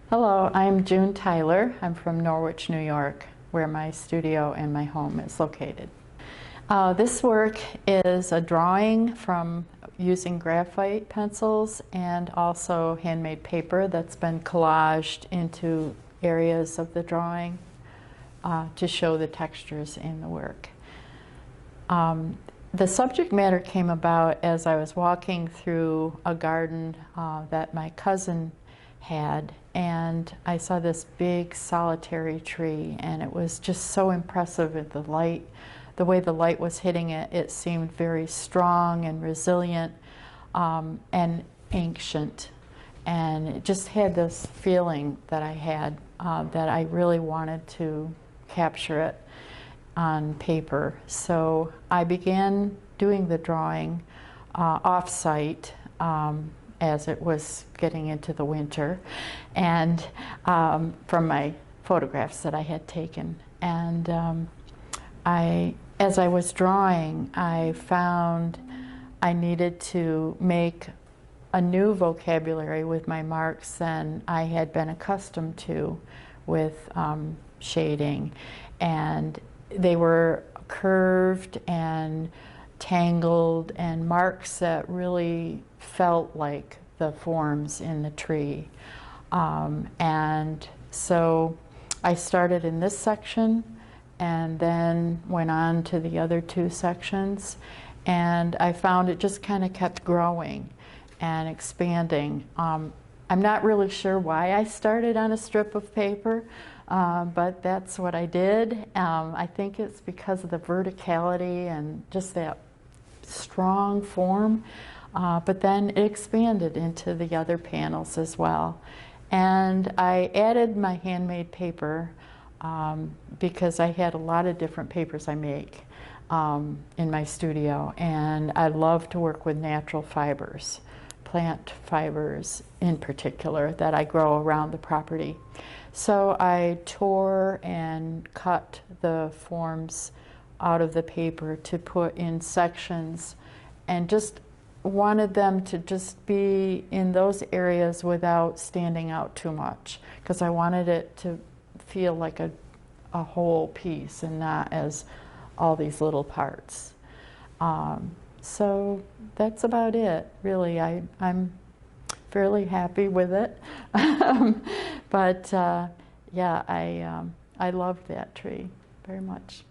Hello, I'm June Tyler. I'm from Norwich, New York, where my studio and my home is located. This work is a drawing from using graphite pencils and also handmade paper that's been collaged into areas of the drawing to show the textures in the work. The subject matter came about as I was walking through a garden that my cousin had, and I saw this big solitary tree, and it was just so impressive with the light. The way the light was hitting it, it seemed very strong and resilient and ancient, and it just had this feeling that I had that I really wanted to capture it on paper. So I began doing the drawing off-site as it was getting into the winter, and from my photographs that I had taken. And as I was drawing, I found I needed to make a new vocabulary with my marks than I had been accustomed to with shading. And they were curved and tangled and marks that really felt like the forms in the tree. And so I started in this section and then went on to the other two sections, and I found it just kind of kept growing and expanding. I'm not really sure why I started on a strip of paper, but that's what I did. I think it's because of the verticality and just that strong form, but then it expanded into the other panels as well. And I added my handmade paper because I had a lot of different papers I make in my studio, and I love to work with natural fibers, plant fibers in particular, that I grow around the property. So I tore and cut the forms out of the paper to put in sections, and just wanted them to just be in those areas without standing out too much, because I wanted it to feel like a whole piece and not as all these little parts. So that's about it, really. I'm fairly happy with it. But yeah, I loved that tree very much.